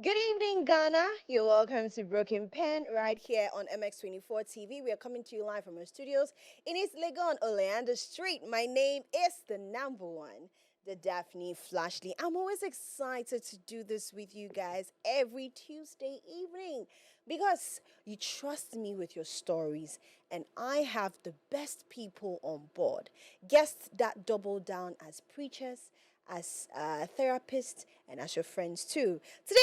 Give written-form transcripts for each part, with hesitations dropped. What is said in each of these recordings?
Good evening, Ghana. You're welcome to Broken Pen right here on MX24 TV. We are coming to you live from our studios in East Legon, Oleander Street. My name is the number one, the Daphne Flashley. I'm always excited to do this with you guys every Tuesday evening because you trust me with your stories, and I have the best people on board. Guests that double down as preachers, as a therapist, and as your friends too. Today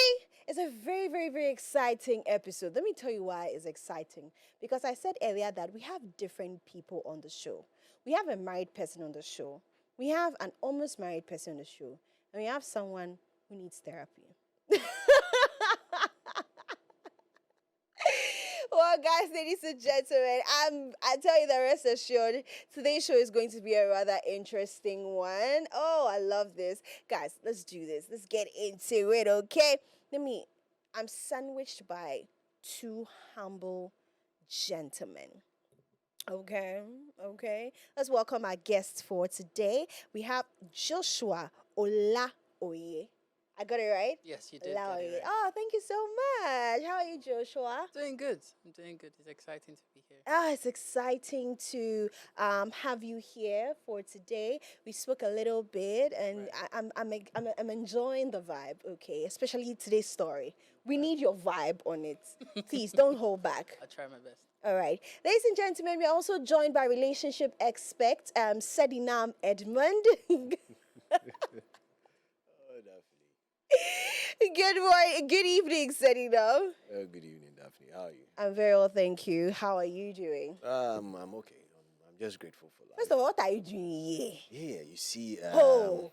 is a very, very, very exciting episode. Let me tell you why it's exciting. Because I said earlier that we have different people on the show. We have a married person on the show, we have an almost married person on the show, and we have someone who needs therapy. Well, guys, ladies and gentlemen, I tell you the rest assured, today's show is going to be a rather interesting one. Oh, I love this. Guys, let's do this. Let's get into it, okay? I'm sandwiched by two humble gentlemen. Okay, okay. Let's welcome our guests for today. We have Joshua Olaoye. I got it right? Yes, you did get it Olaoye. right. Oh, thank you so much. How are you, Joshua? Doing good. I'm doing good. It's exciting to be here. It's exciting to have you here for today. We spoke a little bit, and Right. I'm enjoying the vibe. Okay, especially today's story. We need your vibe on it. Please don't hold back. I'll try my best. All right, ladies and gentlemen, we are also joined by relationship expert Sedinam Edmund. Oh, Daphne. Good morning, good evening, Sedinam. Good evening, Daphne. How are you? I'm very well, thank you. How are you doing? I'm okay. I'm just grateful for First life. of all, what are you doing here? Yeah, you see, Oh.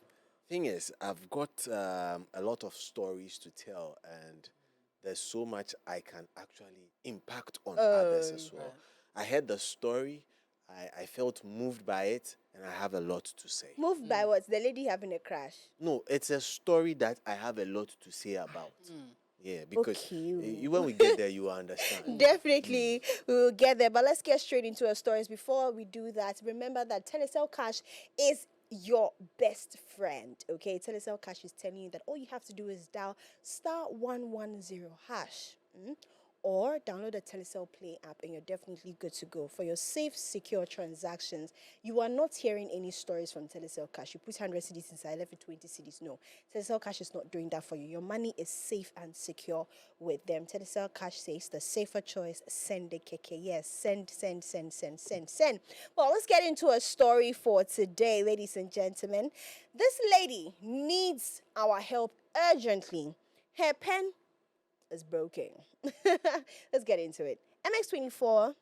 thing is, I've got a lot of stories to tell, and there's so much I can actually impact on others as well. Right. I heard the story, I felt moved by it, and I have a lot to say. Moved by what? The lady having a crash. No, it's a story that I have a lot to say about. Yeah, because Okay. when we get there, you will understand. Definitely, we will get there. But let's get straight into our stories. Before we do that, remember that Telecel Cash is your best friend. Okay, Telecel Cash is telling you that all you have to do is dial *110#. Or download the Telecel Play app and you're definitely good to go. For your safe, secure transactions, you are not hearing any stories from Telecel Cash. You put 100 CDs inside, left with 20 CDs. No, Telecel Cash is not doing that for you. Your money is safe and secure with them. Telecel Cash says the safer choice, send the KK. Yes, send, send, send, send, send, send. Well, let's get into a story for today, ladies and gentlemen. This lady needs our help urgently. Her pen is broken. Let's get into it. MX24,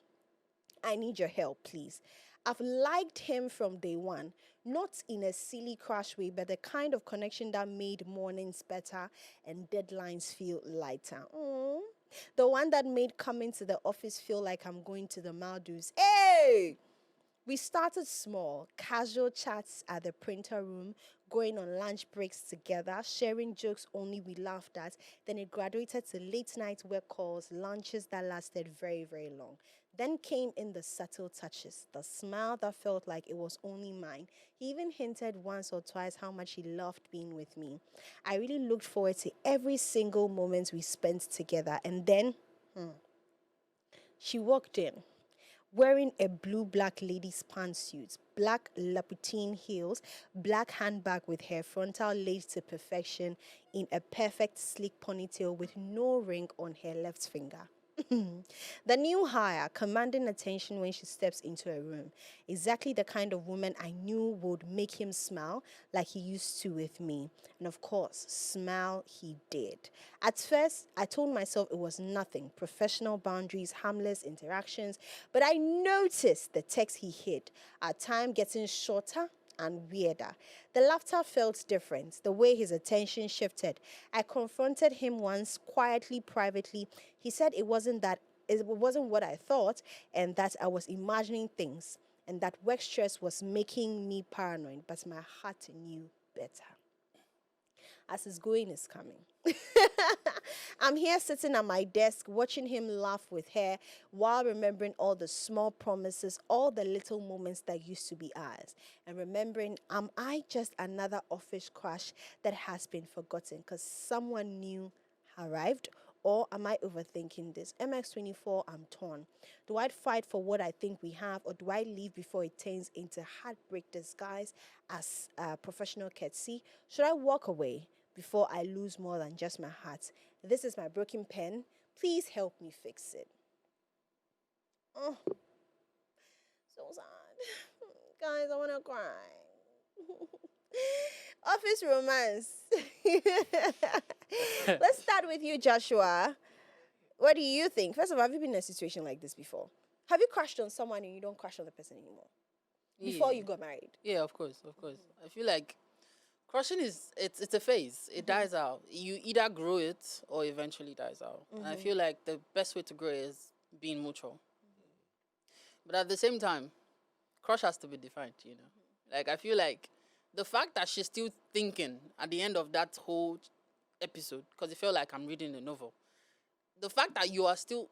I need your help, please. I've liked him from day one, not in a silly crush way, but the kind of connection that made mornings better and deadlines feel lighter. The one that made coming to the office feel like I'm going to the Maldives. Hey! We started small, casual chats at the printer room, going on lunch breaks together, sharing jokes only we laughed at. Then it graduated to late night work calls, lunches that lasted very, very long. Then came in the subtle touches, the smile that felt like it was only mine. He even hinted once or twice how much he loved being with me. I really looked forward to every single moment we spent together. And then she walked in wearing a blue black ladies pantsuit, black Louboutin heels, black handbag with her frontal laid to perfection in a perfect sleek ponytail with no ring on her left finger. The new hire commanding attention when she steps into a room. Exactly the kind of woman I knew would make him smile like he used to with me. And of course, smile he did. At first, I told myself it was nothing, professional boundaries, harmless interactions, but I noticed the text he hid, our time getting shorter and weirder. The laughter felt different, the way his attention shifted. I confronted him once, quietly, privately. He said it wasn't what I thought, and that I was imagining things, and that work stress was making me paranoid, but my heart knew better. As his going is coming. I'm here sitting at my desk watching him laugh with her while remembering all the small promises, all the little moments that used to be ours. And remembering, am I just another office crush that has been forgotten because someone new arrived? Or am I overthinking this? MX24, I'm torn. Do I fight for what I think we have, or do I leave before it turns into heartbreak disguise as professional courtesy? Should I walk away before I lose more than just my heart? This is my broken pen. Please help me fix it. Oh, so sad. Guys, I want to cry. Office romance. Let's start with you, Joshua. What do you think? First of all, have you been in a situation like this before? Have you crushed on someone and you don't crush on the person anymore? Before you got married? Yeah, of course. I feel like crushing it's a phase. It dies out. You either grow it or eventually dies out. And I feel like the best way to grow is being mutual. But at the same time, crush has to be defined, you know. Like, I feel like the fact that she's still thinking at the end of that whole episode, because it felt like I'm reading a novel, the fact that you are still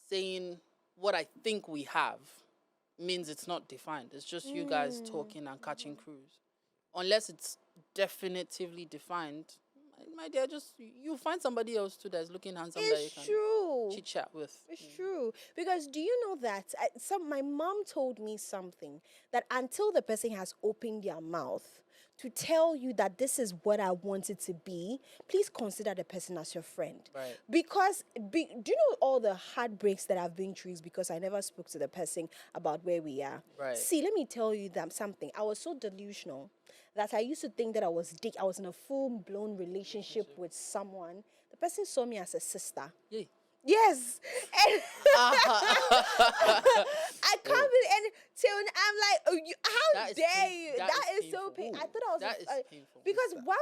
saying what I think we have means it's not defined. It's just you guys talking and catching cruise. Unless it's definitively defined, my dear, just you find somebody else too that's looking handsome that you It's can true. chit chat with. It's true. Because do you know that my mom told me something that until the person has opened their mouth to tell you that this is what I want it to be, please consider the person as your friend. Right. Because do you know all the heartbreaks that I've been through is because I never spoke to the person about where we are. Right. See, let me tell you something. I was so delusional that I used to think that I was in a full-blown relationship with someone. The person saw me as a sister. Yeah. Yes. And I come in and I'm like, oh, how dare you? That is so painful. I thought I was painful. because why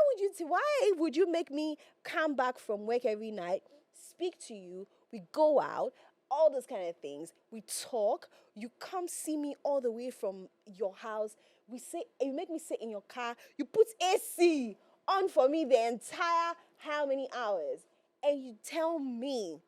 would you make me come back from work every night, speak to you, we go out, all those kind of things, we talk, you come see me all the way from your house, you make me sit in your car, you put AC on for me the entire how many hours, and you tell me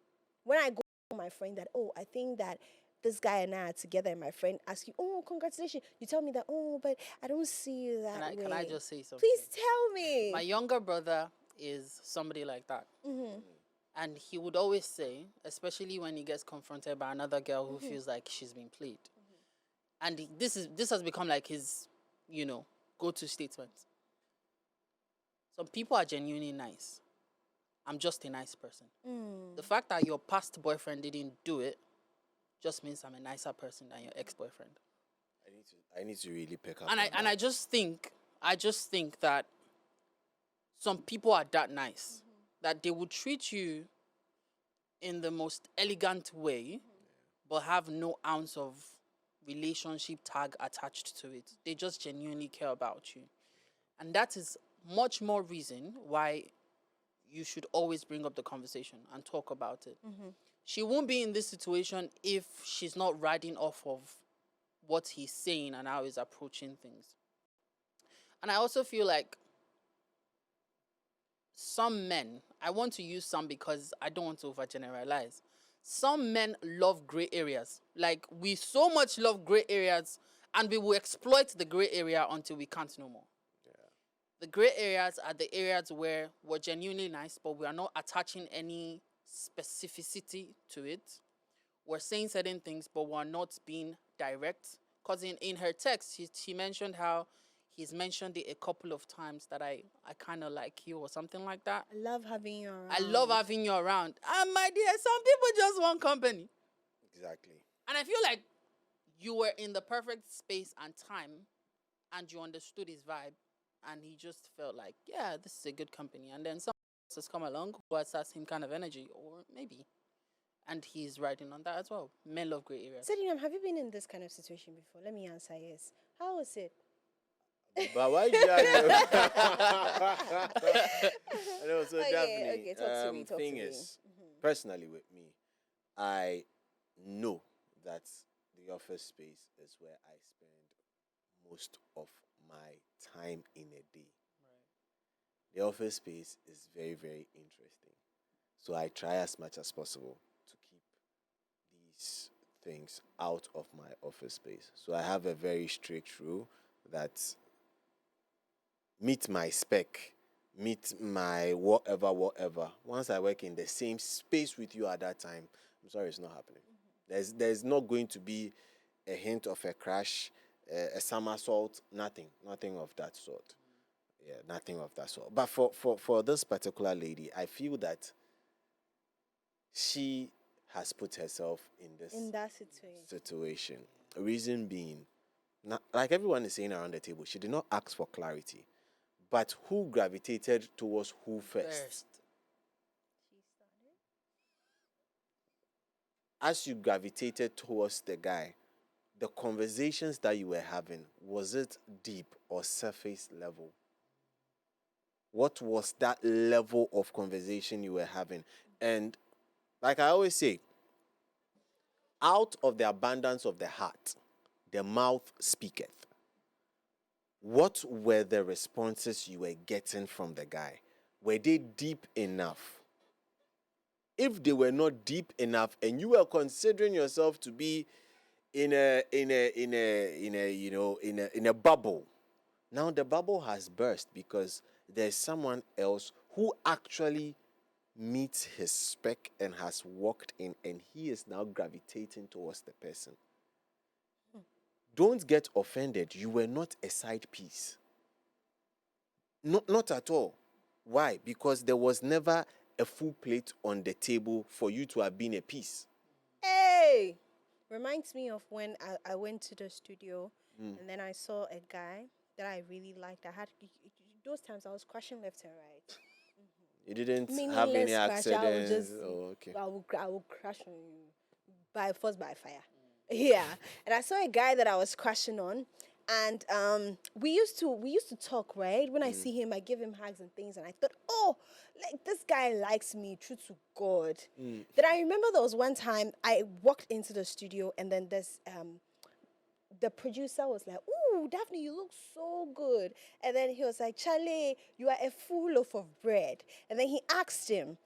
when I go to my friend that, oh, I think that this guy and I are together, and my friend asks you, oh, congratulations. You tell me that, oh, but I don't see you that way. Can I just say something? Please tell me. My younger brother is somebody like that. And he would always say, especially when he gets confronted by another girl who feels like she's been played. And this has become like his, go-to statement. Some people are genuinely nice. I'm just a nice person. The fact that your past boyfriend didn't do it just means I'm a nicer person than your ex-boyfriend. I need to really pick up. And I just think that some people are that nice that they would treat you in the most elegant way, but have no ounce of relationship tag attached to it. They just genuinely care about you. And that is much more reason why you should always bring up the conversation and talk about it. She won't be in this situation if she's not riding off of what he's saying and how he's approaching things. And I also feel like some men, I want to use some because I don't want to overgeneralize. Some men love gray areas. Like, we so much love gray areas, and we will exploit the gray area until we can't no more. The gray areas are the areas where we're genuinely nice, but we are not attaching any specificity to it. We're saying certain things, but we're not being direct. Because in her text, she mentioned how he's mentioned it a couple of times that I kind of like you or something like that. I love having you around. I love having you around. And my dear, some people just want company. Exactly. And I feel like you were in the perfect space and time, and you understood his vibe. And he just felt like, yeah, this is a good company. And then someone else has come along who has that same kind of energy, or maybe. And he's riding on that as well. Men love grey areas. Sedinam, have you been in this kind of situation before? Let me answer yes. How was it? But why you know? No, so Okay, definitely. okay, talk to me, Thing is, personally with me, I know that the office space is where I spend most of my time in a day. Right. The office space is very, very interesting. So I try as much as possible to keep these things out of my office space. So I have a very strict rule that meet my spec meet my whatever. Once I work in the same space with you at that time, I'm sorry, it's not happening. There's not going to be a hint of a crash, a somersault, nothing of that sort. Yeah, nothing of that sort. But for this particular lady, I feel that she has put herself in this In that situation. situation. Reason being, like everyone is saying around the table, she did not ask for clarity. But who gravitated towards who first? As you gravitated towards the guy, the conversations that you were having, was it deep or surface level? What was that level of conversation you were having? And like I always say, out of the abundance of the heart, the mouth speaketh. What were the responses you were getting from the guy? Were they deep enough? If they were not deep enough and you were considering yourself to be in a bubble, now the bubble has burst because there's someone else who actually meets his spec and has walked in, and he is now gravitating towards the person. Don't get offended. You were not a side piece. Not at all. Why? Because there was never a full plate on the table for you to have been a piece. Hey! Reminds me of when I went to the studio and then I saw a guy that I really liked. Those times I was crashing left and right. You didn't have Meaningless any crash. I would accidents. just, Oh, okay. I would crash on you by force by fire. Yeah, and I saw a guy that I was crashing on, and we used to talk, right? When I see him, I give him hugs and things, and I thought, oh, like this guy likes me, true to God. Then I remember there was one time I walked into the studio, and then the producer was like, "Ooh, Daphne, you look so good." And then he was like, "Charlie, you are a full loaf of bread." And then he asked him,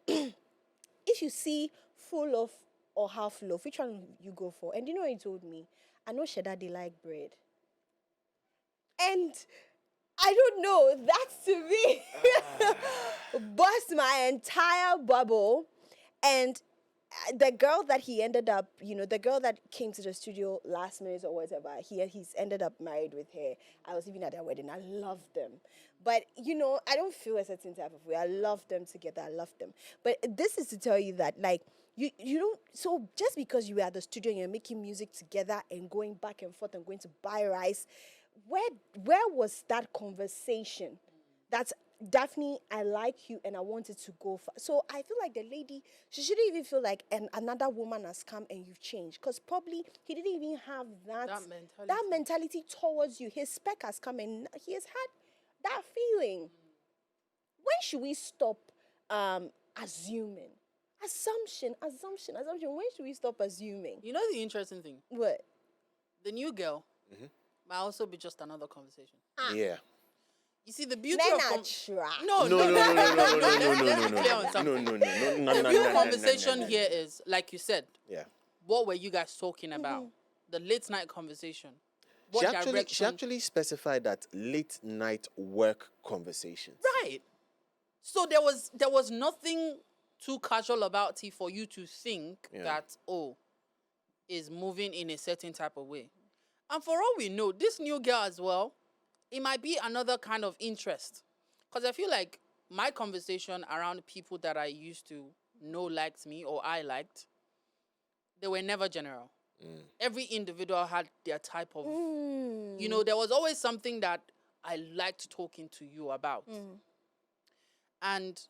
"If you see full loaf or half loaf, which one you go for?" And you know what he told me? "I know Sheda, they like bread." And I don't know, that's to me bust my entire bubble. And the girl that he ended up, the girl that came to the studio last minute or whatever, he's ended up married with her. I was even at their wedding. I love them. But, I don't feel a certain type of way. I love them together. I love them. But this is to tell you that, like, you don't, so just because you were at the studio and you're making music together and going back and forth and going to buy rice, where was that conversation? That's Daphne, I like you and I wanted to go for. So I feel like the lady, she shouldn't even feel like another woman has come and you've changed. Because probably he didn't even have that mentality towards you. His spec has come and he has had that feeling. When should we stop assuming? Assumption. When should we stop assuming? You know the interesting thing? What? The new girl might also be just another conversation. Yeah. You see, the beauty Men of are trash. No. Let's be clear on something. No. The real conversation here is, like you said, Yeah. what were you guys talking about? The late night conversation. She What actually direction? specified that late night work conversations. Right. So there was nothing too casual about it for you to think that, is moving in a certain type of way. And for all we know, this new girl as well, it might be another kind of interest. Because I feel like my conversation around people that I used to know liked me or I liked, they were never general. Every individual had their type of, there was always something that I liked talking to you about. And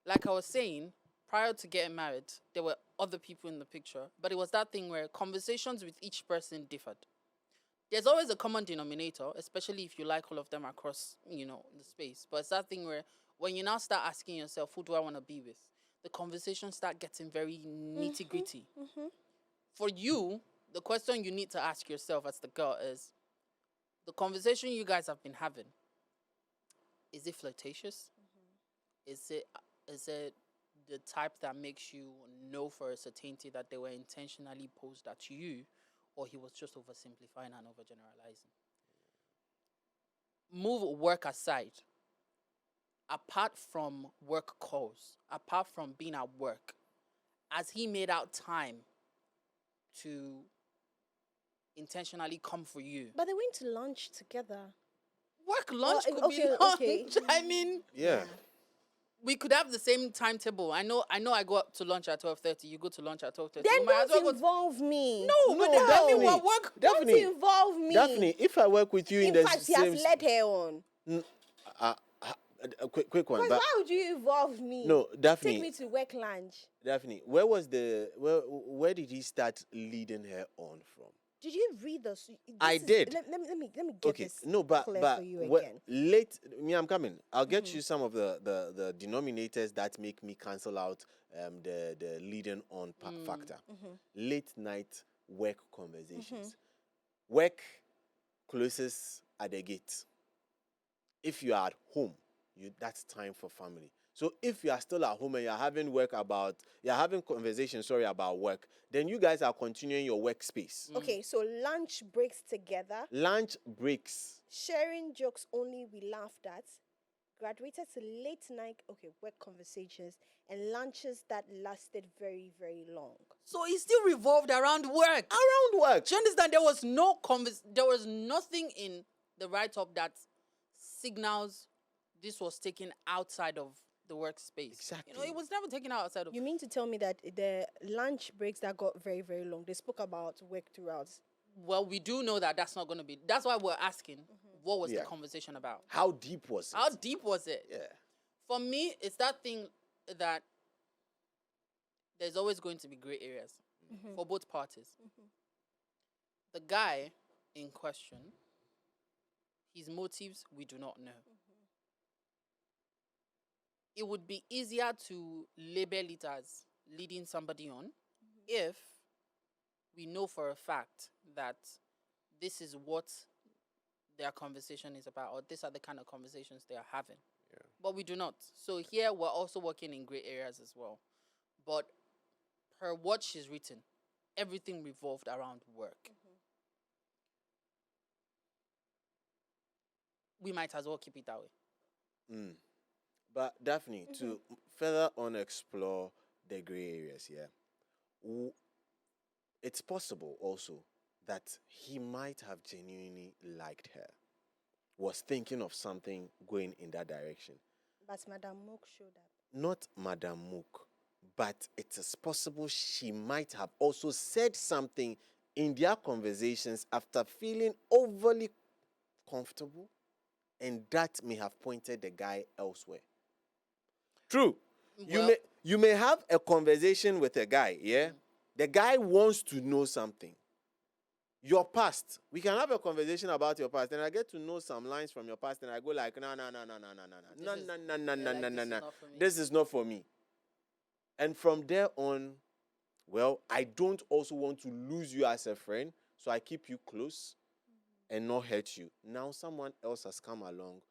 like I was saying, prior to getting married, there were other people in the picture, but it was that thing where conversations with each person differed. There's always a common denominator, especially if you like all of them across, the space. But it's that thing where when you now start asking yourself, who do I want to be with? The conversations start getting very nitty gritty. For you, the question you need to ask yourself as the girl is, the conversation you guys have been having, is it flirtatious? Is it the type that makes you know for a certainty that they were intentionally posed at you, or he was just oversimplifying and overgeneralizing? Move work aside. apart from work calls, apart from being at work, has he made out time to intentionally come for you? But they went to lunch together. Work lunch could be okay, lunch. okay. I mean, Yeah. we could have the same timetable. I know. I go up to lunch at 12:30. You go to lunch at 12:30. Then We might as well don't go to- involve me. No, but then, I mean, we're work. Don't involve me. Daphne, if I work with you in, In the fact, he same... has led her on. a quick one. Because But why would you involve me? no, Daphne. Take me to work lunch. Daphne, where did he start leading her on from? Did you read this? I did. Let me get Okay, this no, but clear for you again. late. Me, I'm coming. I'll get you some of the denominators that make me cancel out the leading on factor. Late night work conversations. Work closes at the gate. If you are at home, that's time for family. So if you are still at home and you're having conversations, about work, then you guys are continuing your workspace. Okay, so lunch breaks together. Lunch breaks. Sharing jokes only we laughed at. Graduated to late night, work conversations and lunches that lasted very, very long. So it still revolved around work. Around work. Do you understand? There was no there was nothing in the write-up that signals this was taken outside of the workspace. Exactly. It was never taken outside of. You mean to tell me that the lunch breaks that got very, very long, they spoke about work throughout? Well, we do know that that's not going to be. That's why we're asking, what was the conversation about? How deep was it? How deep was it? Yeah. For me, it's that thing that there's always going to be gray areas for both parties. The guy in question, his motives, we do not know. It would be easier to label it as leading somebody on if we know for a fact that this is what their conversation is about, or these are the kind of conversations they are having. Yeah. But we do not. So here we're also working in gray areas as well. But per what she's written, everything revolved around work. We might as well keep it that way. But Daphne, to further on explore the gray areas here, it's possible also that he might have genuinely liked her, was thinking of something going in that direction. But Madame Mook showed up. Not Madame Mook, but it is possible she might have also said something in their conversations after feeling overly comfortable, and that may have pointed the guy elsewhere. True. Well, you may have a conversation with a guy, yeah? The guy wants to know something. Your past. We can have a conversation about your past, and I get to know some lines from your past, and I go like, no. This is not for me. And from there on, well, I don't also want to lose you as a friend, so I keep you close and not hurt you. Now someone else has come along.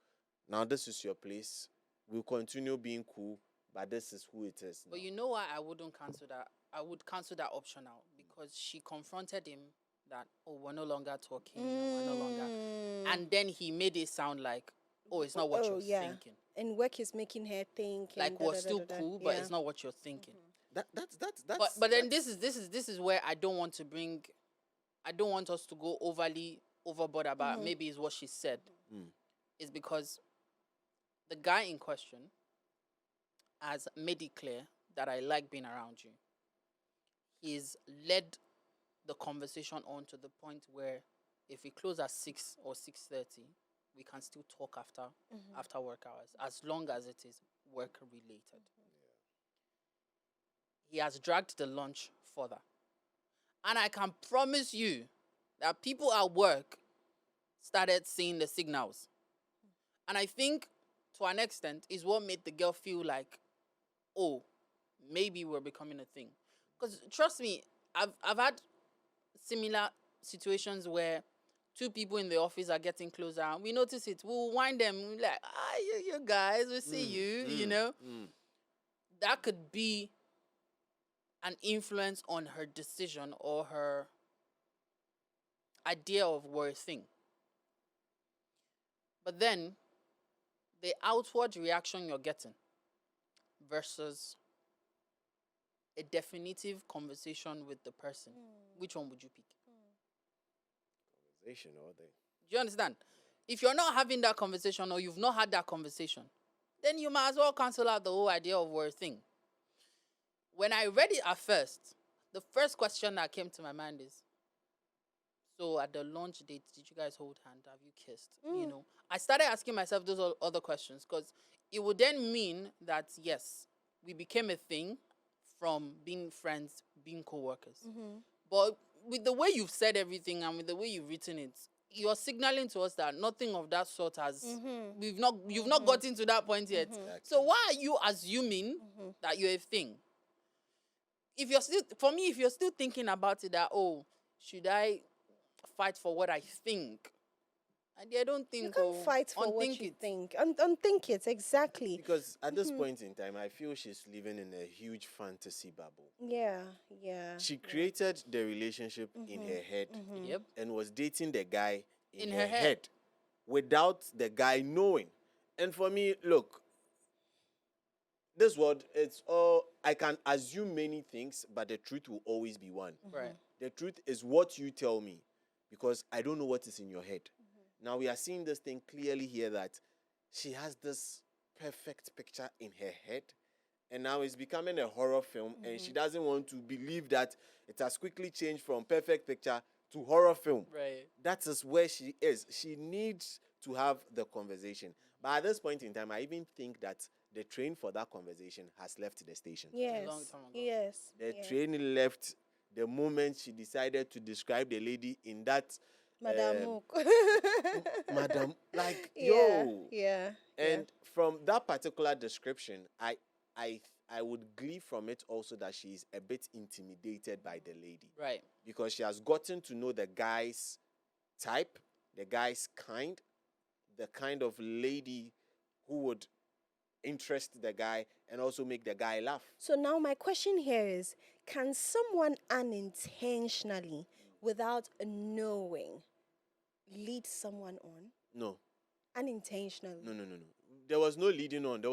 Now this is your place. We'll continue being cool, but this is who it is now. But you know why I wouldn't cancel that? I would cancel that option out because she confronted him that, we're no longer talking, we're no longer. And then he made it sound like, it's not what you're thinking. And work is making her think. Like we're still cool, but it's not what you're thinking. That's But then this is where I don't want us to go overboard about maybe is what she said. Is because the guy in question has made it clear that I like being around you. He's led the conversation on to the point where if we close at 6 or 6:30, we can still talk after work hours, as long as it is work related. He has dragged the lunch further. And I can promise you that people at work started seeing the signals. And I think to an extent is what made the girl feel like, maybe we're becoming a thing. Because trust me, I've had similar situations where two people in the office are getting closer and we notice it. We'll wind them. We're like, you guys, we see you, That could be an influence on her decision or her idea of we're a thing. But then the outward reaction you're getting versus a definitive conversation with the person, which one would you pick? Conversation all day. Do you understand? If you're not having that conversation or you've not had that conversation, then you might as well cancel out the whole idea of a thing. When I read it at first, the first question that came to my mind is, so at the launch date, did you guys hold hands? Have you kissed? You know, I started asking myself those other questions because it would then mean that, yes, we became a thing from being friends, being co-workers. But with the way you've said everything and with the way you've written it, you're signaling to us that nothing of that sort has you've not gotten to that point yet. Exactly. So why are you assuming that you're a thing? If you're still, for me, if you're still thinking about it, that, oh, should I fight for what I think? I don't think. You can't fight for what you think. Unthink it, exactly. Because at this point in time, I feel she's living in a huge fantasy bubble. Yeah. She created the relationship in her head Yep. and was dating the guy in her her head. head without the guy knowing. And for me, look, this world, it's all, I can assume many things, but the truth will always be one. Right. The truth is what you tell me, because I don't know what is in your head. Now we are seeing this thing clearly here that she has this perfect picture in her head, and now it's becoming a horror film, and she doesn't want to believe that it has quickly changed from perfect picture to horror film. Right. That is where she is. She needs to have the conversation. But at this point in time, I even think that the train for that conversation has left the station. Yes. long time ago. Yes. The train left the moment she decided to describe the lady in that Madame Mook. Madam, like, Yeah. yo. Yeah. And from that particular description, I would glean from it also that she's a bit intimidated by the lady. Right. Because she has gotten to know the guy's type, the guy's kind, the kind of lady who would interest the guy and also make the guy laugh. So now my question here is, can someone unintentionally, without knowing, lead someone on? No. Unintentionally. No. There was no leading on. There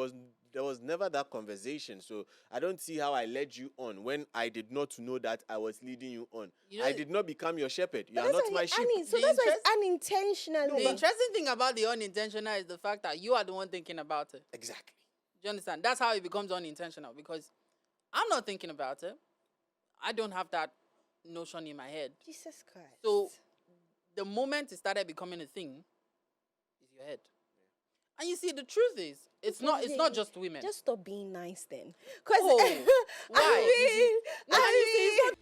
was never that conversation. So I don't see how I led you on when I did not know that I was leading you on. You know, I did not become your shepherd. You But are that's not why my sheep. So The that's why interest- it's unintentionally. The interesting thing about the unintentional is the fact that you are the one thinking about it. Exactly. Do you understand? That's how it becomes unintentional, because I'm not thinking about it. I don't have that notion in my head. Jesus Christ. So the moment it started becoming a thing is your head. And you see, the truth is, it's not just women. Just stop being nice then. Because Oh, why? I mean,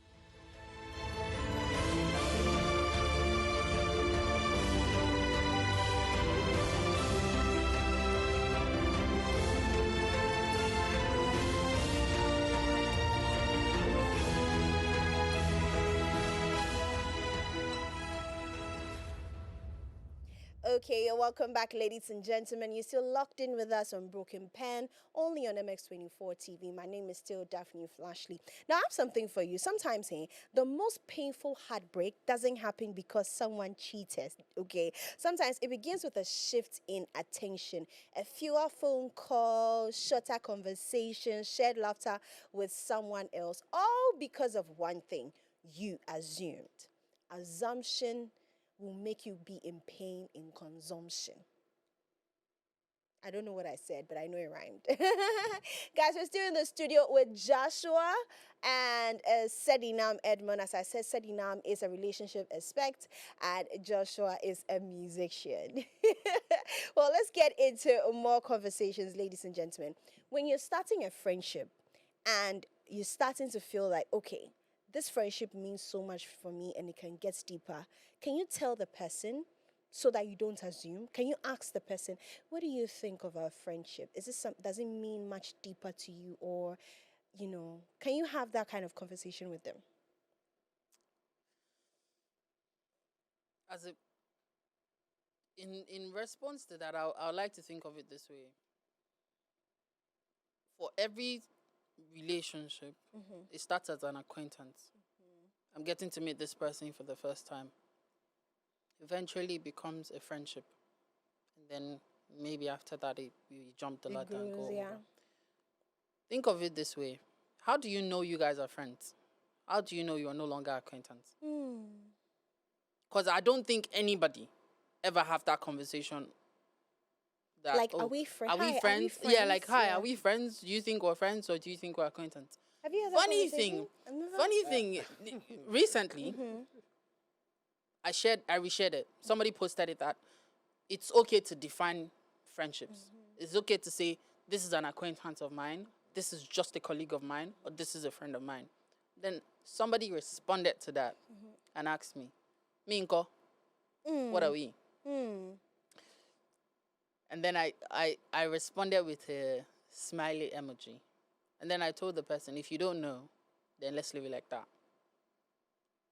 Okay, welcome back, ladies and gentlemen. You're still locked in with us on Broken Pen, only on MX24 TV. My name is still Daphne Flashley. Now, I have something for you. Sometimes, the most painful heartbreak doesn't happen because someone cheated, okay? Sometimes it begins with a shift in attention, a fewer phone calls, shorter conversations, shared laughter with someone else, all because of one thing: you assumed. Assumption will make you be in pain in consumption. I don't know what I said, but I know it rhymed. Guys, we're still in the studio with Joshua and Sedinam Edmund. As I said, Sedinam is a relationship expert and Joshua is a musician. Well, let's get into more conversations, ladies and gentlemen. When you're starting a friendship and you're starting to feel like, okay, this friendship means so much for me and it can get deeper, can you tell the person so that you don't assume? Can you ask the person, what do you think of our friendship? Does it mean much deeper to you? Or, can you have that kind of conversation with them? In response to that, I would like to think of it this way. For every relationship, it starts as an acquaintance. I'm getting to meet this person for the first time. Eventually it becomes a friendship. And then maybe after that you jump the It ladder and go grows, over. yeah. Think of it this way. How do you know you guys are friends? How do you know you are no longer acquaintance? Because I don't think anybody ever have that conversation. That, Like, are oh, we friends? are we Hi, are we friends? Yeah, like, friends? hi, Yeah. are we friends? Do you think we're friends or do you think we're acquaintance? Have you had that Funny conversation? thing, I've never- funny thing. Recently, I reshared it. Somebody posted it that it's okay to define friendships. It's okay to say this is an acquaintance of mine, this is just a colleague of mine, or this is a friend of mine. Then somebody responded to that and asked me, Minko, what are we? And then I responded with a smiley emoji. And then I told the person, if you don't know, then let's leave it like that.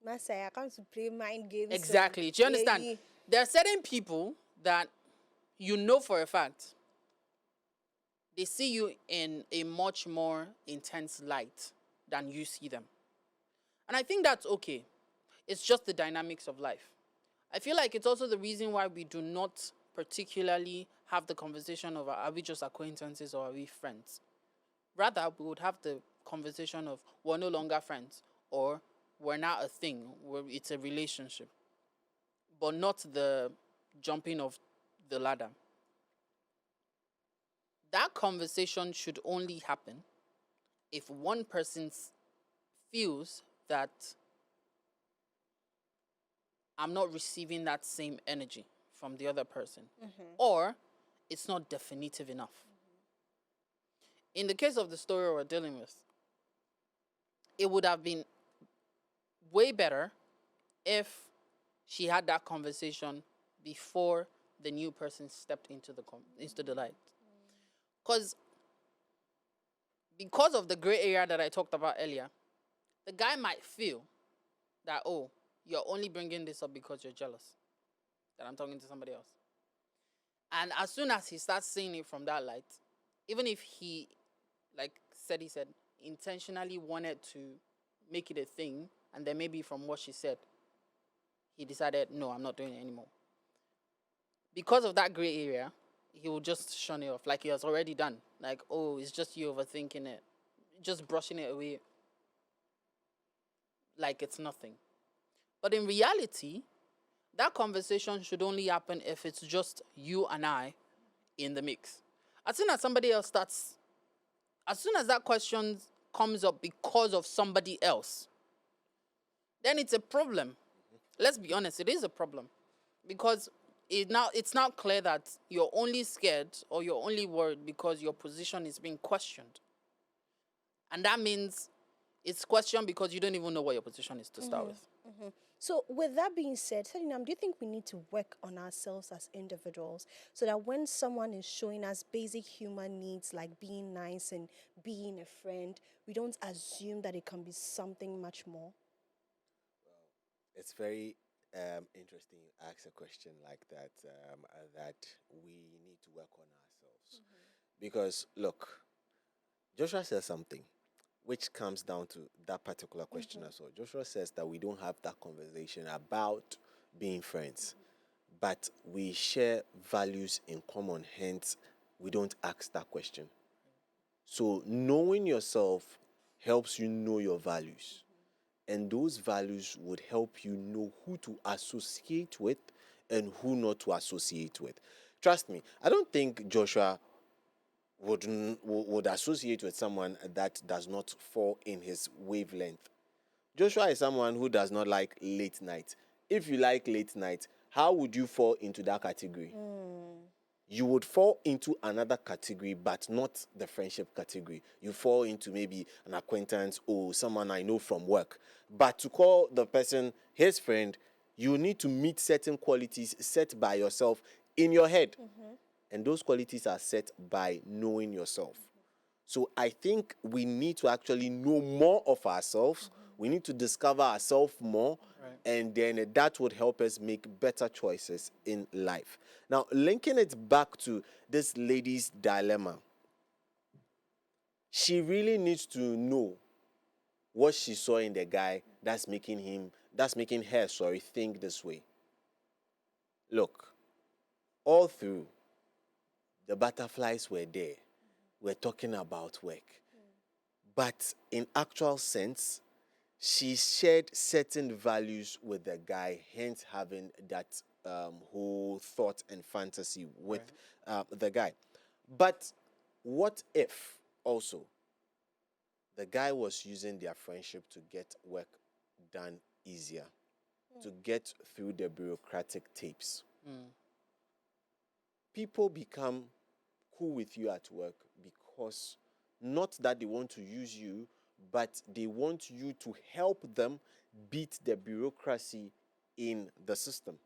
Masai, I come to play mind games. So, Exactly. Do you understand? yeah. There are certain people that you know for a fact they see you in a much more intense light than you see them. And I think that's okay. It's just the dynamics of life. I feel like it's also the reason why we do not particularly have the conversation of are we just acquaintances or are we friends? Rather, we would have the conversation of we're no longer friends or we're now a thing, where it's a relationship, but not the jumping of the ladder. That conversation should only happen if one person feels that I'm not receiving that same energy from the other person, or it's not definitive enough. In the case of the story we're dealing with, it would have been way better if she had that conversation before the new person stepped into the light. Because of the gray area that I talked about earlier, the guy might feel that, oh, you're only bringing this up because you're jealous that I'm talking to somebody else. And as soon as he starts seeing it from that light, even if he, like he said, intentionally wanted to make it a thing, and then maybe from what she said, he decided, no, I'm not doing it anymore. Because of that gray area, he will just shun it off, like he has already done. Like, oh, it's just you overthinking it, just brushing it away like it's nothing. But in reality, that conversation should only happen if it's just you and I in the mix. As soon as somebody else starts, as soon as that question comes up because of somebody else, then it's a problem. Let's be honest, it is a problem. Because it's now clear that you're only scared or you're only worried because your position is being questioned. And that means it's questioned because you don't even know what your position is to start with. So, with that being said, Sedinam, do you think we need to work on ourselves as individuals so that when someone is showing us basic human needs like being nice and being a friend, we don't assume that it can be something much more? It's very interesting you ask a question like that, that we need to work on ourselves. Because, look, Joshua says something which comes down to that particular question as well. Joshua says that we don't have that conversation about being friends, but we share values in common, hence, we don't ask that question. So, knowing yourself helps you know your values. And those values would help you know who to associate with and who not to associate with. Trust me, I don't think Joshua would associate with someone that does not fall in his wavelength. Joshua is someone who does not like late night. If you like late night, how would you fall into that category? You would fall into another category, but not the friendship category. You fall into maybe an acquaintance or someone I know from work. But to call the person his friend, you need to meet certain qualities set by yourself in your head. And those qualities are set by knowing yourself. So I think we need to actually know more of ourselves. We need to discover ourselves more. Right. And then that would help us make better choices in life. Now, linking it back to this lady's dilemma, she really needs to know what she saw in the guy that's making her think this way. Look, all through, the butterflies were there. We're talking about work. But in actual sense, she shared certain values with the guy, hence having that whole thought and fantasy with the guy. But what if also the guy was using their friendship to get work done easier, to get through the bureaucratic tapes? People become cool with you at work because not that they want to use you, but they want you to help them beat the bureaucracy in the system,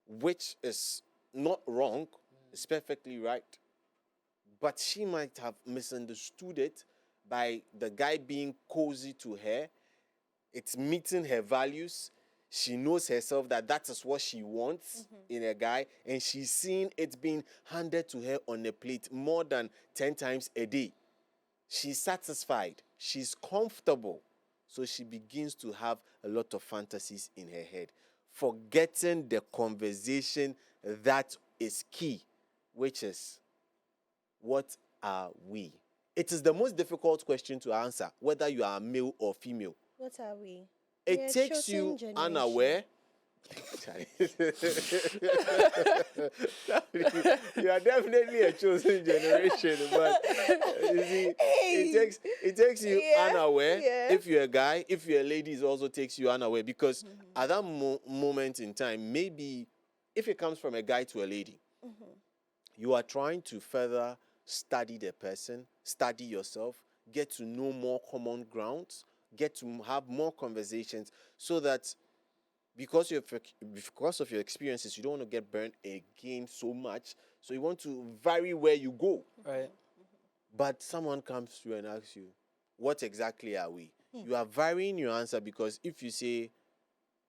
which is not wrong, it's perfectly right. But she might have misunderstood it by the guy being cozy to her. It's meeting her values. She knows herself that that is what she wants in a guy, and she's seeing it being handed to her on a plate more than 10 times a day. She's satisfied. She's comfortable. So she begins to have a lot of fantasies in her head, forgetting the conversation that is key, which is, what are we? It is the most difficult question to answer, whether you are male or female. What are we? It We're a takes chosen you generation. unaware. You are definitely a chosen generation, but you see, it takes you unaware. Yeah. If you're a guy, if you're a lady, it also takes you unaware, because at that moment in time, maybe if it comes from a guy to a lady, you are trying to further study the person, study yourself, get to know more common grounds, get to have more conversations, so that because of your experiences, you don't want to get burned again so much. So you want to vary where you go. Right. But someone comes through and asks you, what exactly are we? You are varying your answer, because if you say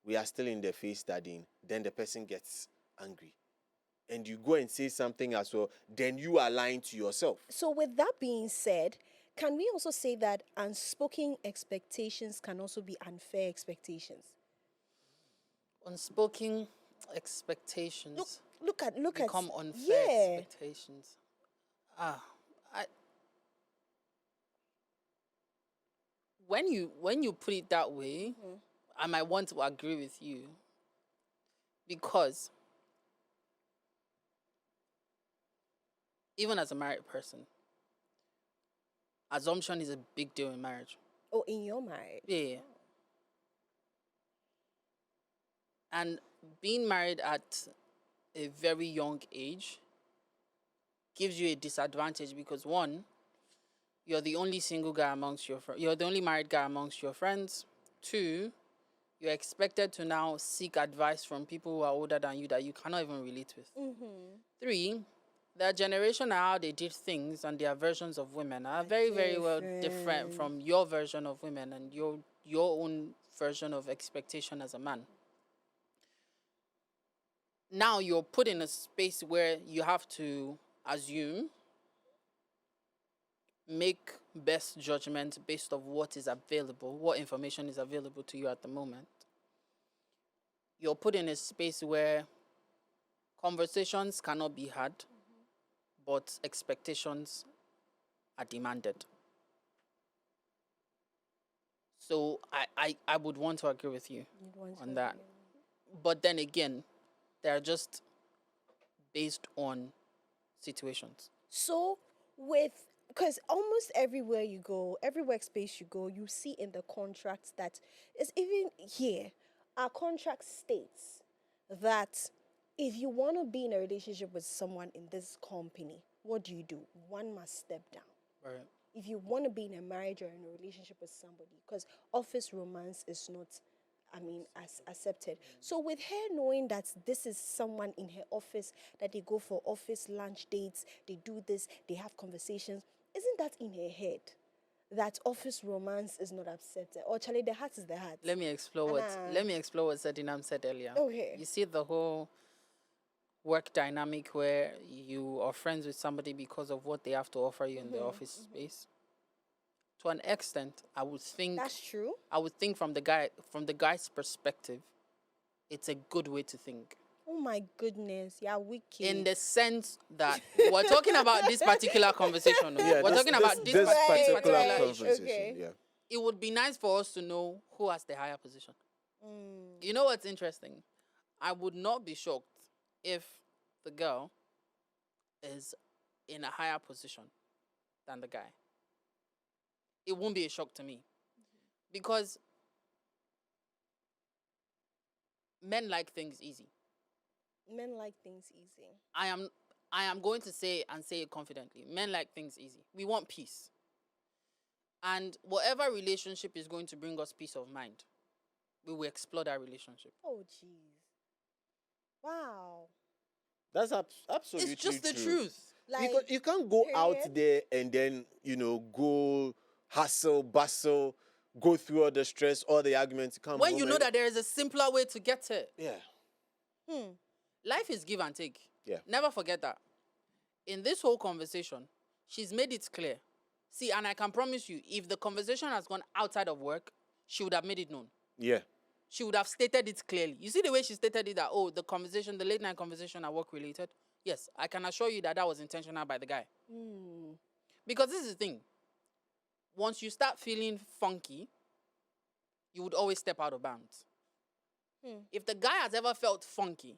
we are still in the phase studying, then the person gets angry. And you go and say something as well, then you are lying to yourself. So, with that being said, can we also say that unspoken expectations can also be unfair expectations? Unspoken expectations Look at become unfair expectations. I when you put it that way, I might want to agree with you, because even as a married person, assumption is a big deal in marriage. Oh, in your marriage? Yeah. And being married at a very young age gives you a disadvantage, because one, you're the only single guy amongst your friends. You're the only married guy amongst your friends. Two, you're expected to now seek advice from people who are older than you that you cannot even relate with. Three, their generation and how they did things and their versions of women are very, very well different from your version of women and your own version of expectation as a man. Now you're put in a space where you have to assume, make best judgment based on what is available, what information is available to you at the moment. You're put in a space where conversations cannot be had, but expectations are demanded. So I would want to agree with you on that. But then again, they're just based on situations. So, because almost everywhere you go, every workspace you go, you see in the contracts that is even here, our contract states that if you want to be in a relationship with someone in this company, what do? One must step down. Right. If you want to be in a marriage or in a relationship with somebody, because office romance is not, as accepted. So with her knowing that this is someone in her office, that they go for office lunch dates, they do this, they have conversations, isn't that in her head? That office romance is not accepted? Or Charlie, the heart is the heart. Let me explore what Sedinam said earlier. Okay. You see the whole work dynamic where you are friends with somebody because of what they have to offer you in the office space. To an extent, I would think that's true. I would think from the guy's perspective, it's a good way to think. Oh my goodness, yeah, wicked. In the sense that we're talking about this particular conversation. No? Yeah, We're talking about this particular right, conversation. okay. Yeah. It would be nice for us to know who has the higher position. Mm. You know what's interesting? I would not be shocked if the girl is in a higher position than the guy. It won't be a shock to me. Because men like things easy. Men like things easy. I am going to say it confidently. Men like things easy. We want peace. And whatever relationship is going to bring us peace of mind, we will explore that relationship. Oh, jeez. Wow. That's absolutely It's just the true. truth. Like, You can't go out period. there and then, go hustle, bustle, go through all the stress, all the arguments. Come When home you know and- that there is a simpler way to get it. Yeah. Life is give and take. Yeah. Never forget that. In this whole conversation, she's made it clear. See, and I can promise you, if the conversation has gone outside of work, she would have made it known. Yeah. She would have stated it clearly. You see the way she stated it that, the late night conversation are work related? Yes, I can assure you that was intentional by the guy. Because this is the thing. Once you start feeling funky, you would always step out of bounds. If the guy has ever felt funky,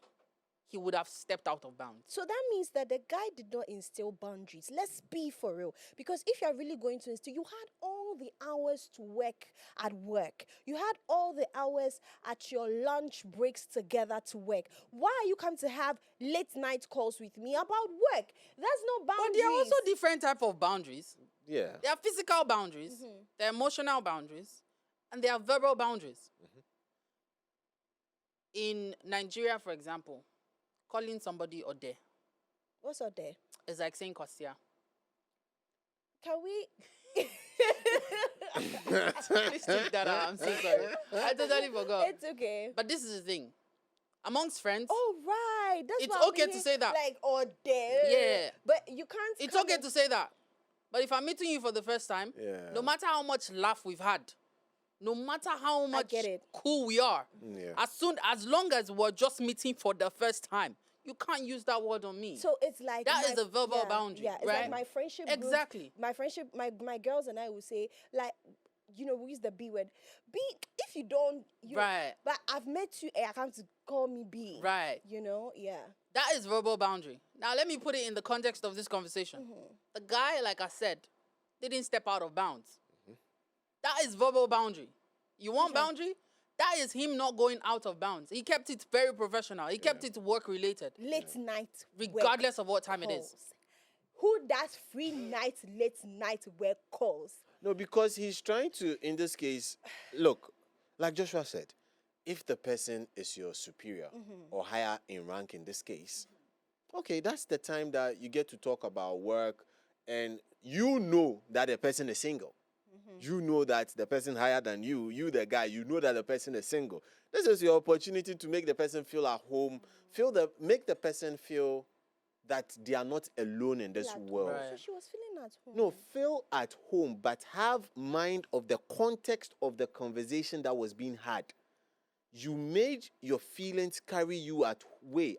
he would have stepped out of bounds. So that means that the guy did not instill boundaries. Let's be for real. Because if you're really going to instill, you had all the hours to work at work. You had all the hours at your lunch breaks together to work. Why are you coming to have late night calls with me about work? There's no boundaries. But there are also different type of boundaries. Yeah. There are physical boundaries, there are emotional boundaries, and there are verbal boundaries. In Nigeria, for example, calling somebody Ode What's out there? is like saying Kosia. Can we... Please take that out. I'm so sorry. I totally forgot. It's okay. But this is the thing. Amongst friends, Oh, right. That's It's why I'm okay to thinking, say that. Like, oh, there. Yeah. But you can't... it's come okay and- to say that. But if I'm meeting you for the first time, Yeah. no matter how much laugh we've had, no matter how much get it. cool we are, Yeah. as long as we're just meeting for the first time, you can't use that word on me. So it's like That is a verbal boundary, Yeah, it's right? like my friendship group, Exactly. my friendship, my girls and I will say, like, we use the B word. B, if you don't, Right. But I've met you, I can't call me B. Right. Yeah. That is verbal boundary. Now, let me put it in the context of this conversation. The guy, like I said, didn't step out of bounds. That is verbal boundary. You want boundary? That is him not going out of bounds. He kept it very professional. He kept it work-related, Late night regardless of what time it is. calls. Who does free night, late night work calls? No, because he's trying to, in this case, look, like Joshua said, if the person is your superior or higher in rank in this case, okay, that's the time that you get to talk about work, and you know that the person is single. You know that the person higher than you the guy, you know that the person is single. This is your opportunity to make the person feel at home, make the person feel that they are not alone in this Feel at home. world. Right. So she was feeling at home. No, feel at home, but have mind of the context of the conversation that was being had. You made your feelings carry you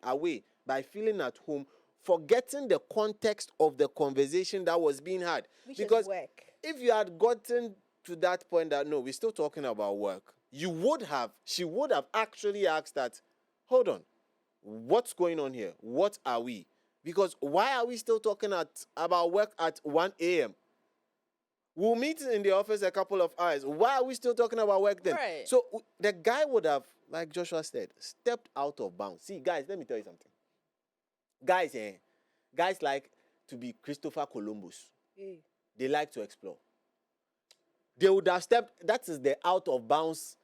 away by feeling at home, forgetting the context of the conversation that was being had. Which Because is work. if you had gotten to that point that, no, we're still talking about work, she would have actually asked that, hold on, what's going on here? What are we? Because why are we still talking about work at 1 a.m.? We'll meet in the office a couple of hours. Why are we still talking about work then? Right. So the guy would have, like Joshua said, stepped out of bounds. See, guys, let me tell you something. Guys like to be Christopher Columbus. They like to explore. They would have stepped, that is the out of bounds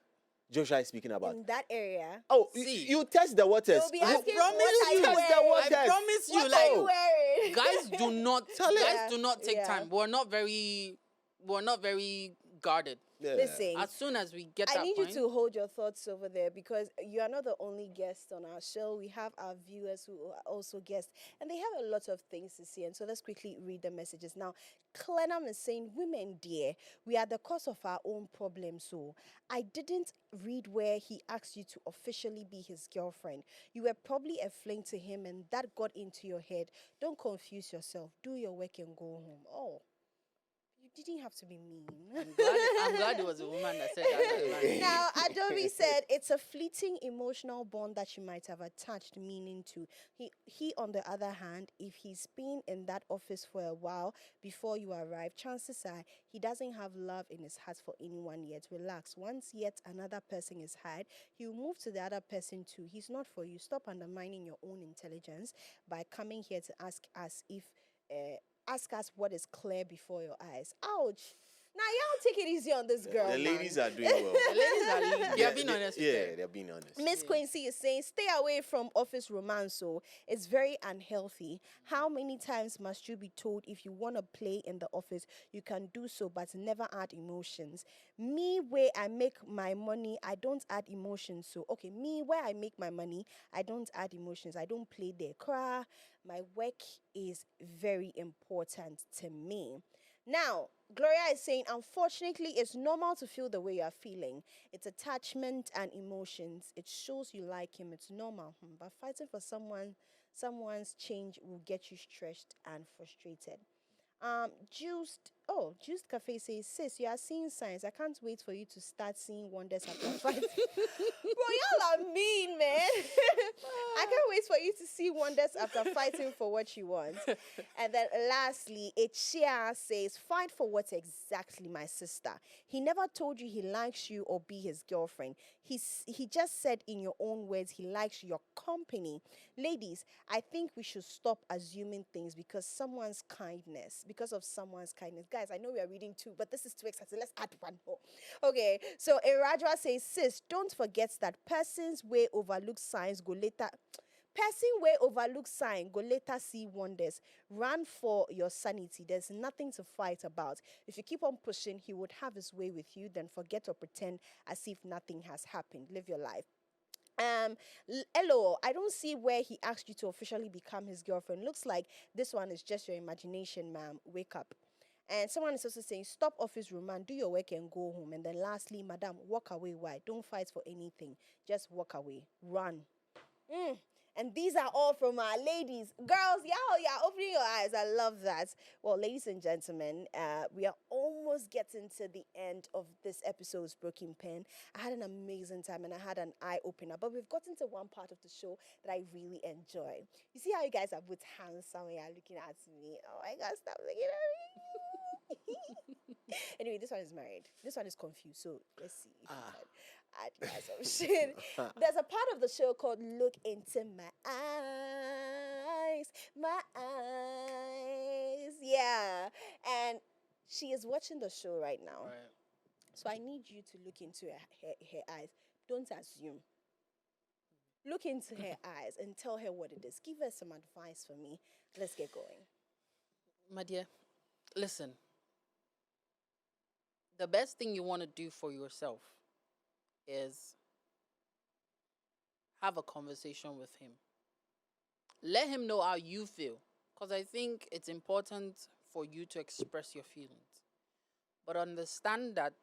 Joshua is speaking about. In that area. Oh, See. you test the waters. They'll be You asking, promise what are you you. test the wearing? waters. I promise you, What like, are you wearing? guys do not Tell it. do not take Yeah. time. We're not very guarded. Yeah. Listen, As soon as we get I that need point, you to hold your thoughts over there because you are not the only guest on our show. We have our viewers who are also guests, and they have a lot of things to say. And so let's quickly read the messages. Now, Clenham is saying, "Women, dear, we are the cause of our own problems. So I didn't read where he asked you to officially be his girlfriend. You were probably a fling to him, and that got into your head. Don't confuse yourself. Do your work and go home." Oh. You didn't have to be mean. I'm glad it was a woman that said that. Now, Adobe said it's a fleeting emotional bond that you might have attached meaning to. He, on the other hand, if he's been in that office for a while before you arrive, chances are he doesn't have love in his heart for anyone yet. Relax. Once yet another person is hired, he'll move to the other person too. He's not for you. Stop undermining your own intelligence by coming here to ask us if. Ask us what is clear before your eyes. Ouch. Now, y'all take it easy on this girl. The man. ladies are doing well. The ladies are they are being honest with Yeah, her. they're being honest. Miss Quincy is saying, stay away from office romance. So it's very unhealthy. How many times must you be told if you want to play in the office, you can do so, but never add emotions? Me, where I make my money, I don't add emotions. So, okay, me, where I make my money, I don't add emotions. I don't play there. Cry. My work is very important to me. Now, Gloria is saying, unfortunately, it's normal to feel the way you are feeling. It's attachment and emotions. It shows you like him. It's normal. But fighting for someone's change will get you stressed and frustrated. Juiced Cafe says, sis, you are seeing signs. I can't wait for you to start seeing wonders after fighting. Bro, y'all are mean, man. I can't wait for you to see wonders after fighting for what you want. And then lastly, Echia says, fight for what exactly, my sister? He never told you he likes you or be his girlfriend. He just said in your own words he likes your company. Ladies, I think we should stop assuming things because of someone's kindness. Guys, I know we are reading two, but this is too exciting. Let's add one more. Okay, so Erajwa says, sis, don't forget that persons way overlook signs go later see wonders. Run for your sanity. There's nothing to fight about. If you keep on pushing, he would have his way with you. Then forget or pretend as if nothing has happened. Live your life. Hello, I don't see where he asked you to officially become his girlfriend. Looks like this one is just your imagination, ma'am. Wake up. And someone is also saying, stop office romance, do your work and go home. And then lastly, madam, walk away. Why? Don't fight for anything. Just walk away. Run. And these are all from our ladies. Girls, y'all opening your eyes. I love that. Well, ladies and gentlemen, we are almost getting to the end of this episode's Broken Pen. I had an amazing time and I had an eye-opener. But we've gotten to one part of the show that I really enjoy. You see how you guys are both handsome and you're looking at me? Oh my God, stop looking at me. Anyway, this one is married. This one is confused. So let's see if we can add guys some shit. There's a part of the show called Look Into My Eyes. My eyes. Yeah. And she is watching the show right now. Right. So I need you to look into her eyes. Don't assume. Look into her eyes and tell her what it is. Give her some advice for me. Let's get going. My dear, listen. The best thing you want to do for yourself is have a conversation with him. Let him know how you feel. Because I think it's important for you to express your feelings. But understand that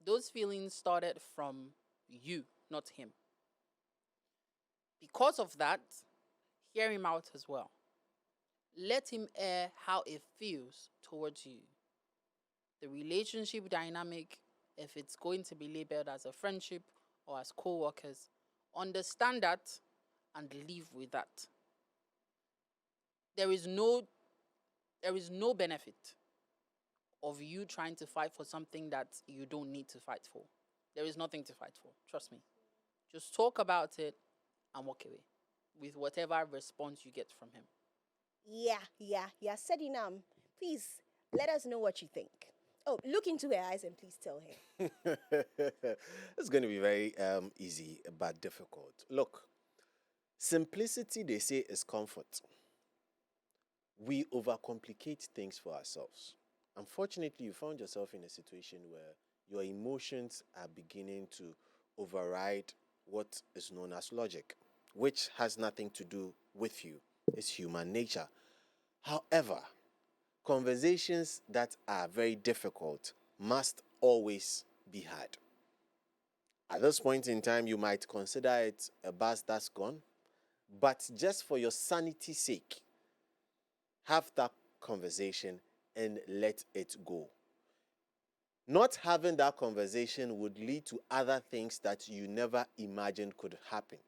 those feelings started from you, not him. Because of that, hear him out as well. Let him air how it feels towards you. The relationship dynamic, if it's going to be labeled as a friendship or as co-workers, understand that and live with that. There is no benefit of you trying to fight for something that you don't need to fight for. There is nothing to fight for. Trust me. Just talk about it and walk away with whatever response you get from him. Yeah. Sedinam, please let us know what you think. Oh, look into her eyes and please tell her. It's going to be very easy but difficult. Look, simplicity, they say, is comfort. We overcomplicate things for ourselves. Unfortunately, you found yourself in a situation where your emotions are beginning to override what is known as logic, which has nothing to do with you. It's human nature. However, conversations that are very difficult must always be had. At this point in time, you might consider it a bus that's gone, but just for your sanity's sake, have that conversation and let it go. Not having that conversation would lead to other things that you never imagined could happen.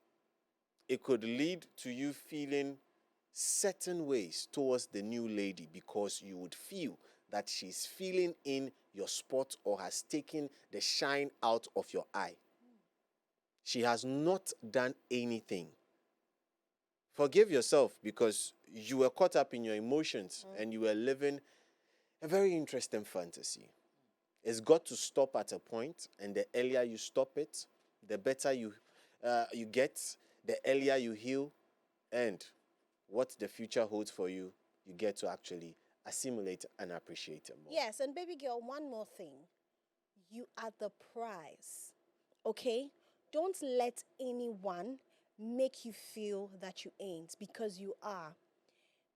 It could lead to you feeling certain ways towards the new lady because you would feel that she's filling in your spot or has taken the shine out of your eye. She has not done anything. Forgive yourself because you were caught up in your emotions and you were living a very interesting fantasy. It's got to stop at a point, and the earlier you stop it, the better you get, the earlier you heal, and what the future holds for you, you get to actually assimilate and appreciate it more. Yes, and baby girl, one more thing. You are the prize, okay? Don't let anyone make you feel that you ain't, because you are.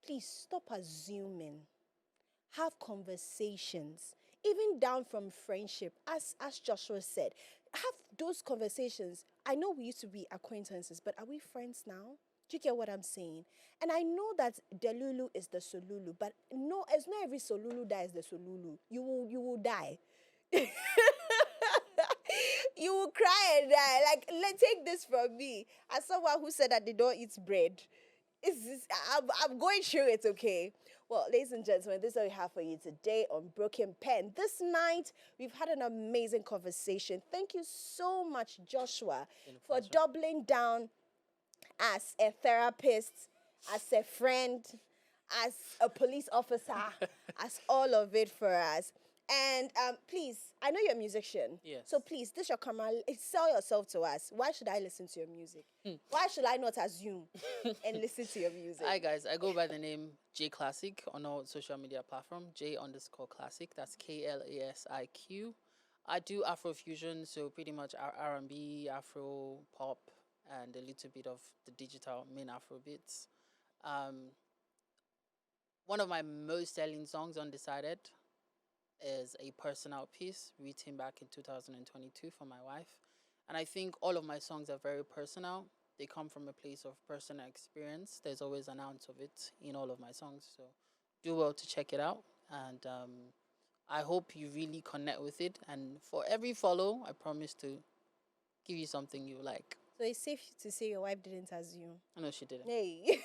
Please stop assuming. Have conversations, even down from friendship, as Joshua said. Have those conversations. I know we used to be acquaintances, but are we friends now? Do you get what I'm saying? And I know that Delulu is the Solulu, but no, it's not every Solulu that is the Solulu. You will die. You will cry and die. Like, take this from me. As someone who said that they don't eat bread. I'm going through it, okay? Well, ladies and gentlemen, this is all we have for you today on Broken Pen. This night, we've had an amazing conversation. Thank you so much, Joshua, for doubling down as a therapist, as a friend, as a police officer, as all of it for us. And please, I know you're a musician. Yes. So please, this your camera. Sell yourself to us. Why should I listen to your music? Why should I not assume and listen to your music? Hi guys, I go by the name J Classic on all social media platform. J_Classic. That's KLASIQ. I do Afrofusion, so pretty much R&B, Afro pop, and a little bit of the digital main Afro beats. One of my most selling songs, Undecided, is a personal piece written back in 2022 for my wife. And I think all of my songs are very personal. They come from a place of personal experience. There's always an ounce of it in all of my songs. So do well to check it out. And I hope you really connect with it. And for every follow, I promise to give you something you like. So it's safe to say your wife didn't assume. No, she didn't. Hey.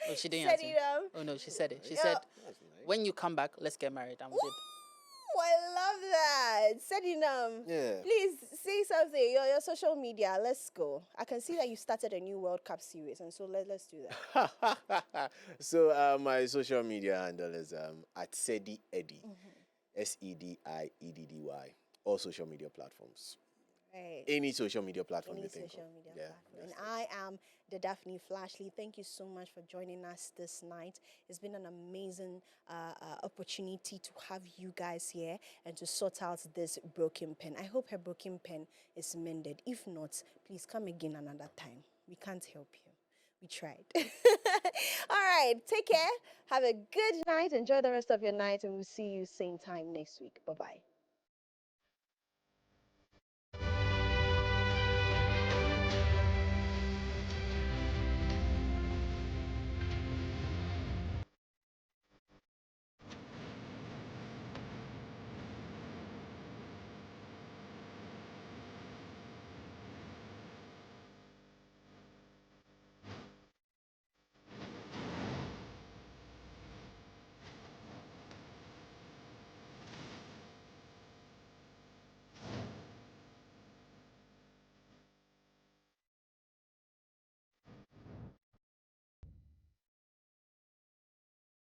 Oh, she didn't assume. Sedinam. Oh, no, she said it. She said, when you come back, let's get married. I'm good. Ooh, I love that. Sedinam. Yeah. Please say something. Your social media. Let's go. I can see that you started a new World Cup series, and so let's do that. So my social media handle is at Sedi Eddy, SEDIEDDY. All social media platforms. Right. Any social media platform Any you think social of. media Yeah, platform. And that's I am the Daphne Flashley. Thank you so much for joining us this night. It's been an amazing opportunity to have you guys here and to sort out this broken pen. I hope her broken pen is mended. If not, please come again another time. We can't help you. We tried. All right. Take care. Have a good night. Enjoy the rest of your night. And we'll see you same time next week. Bye-bye.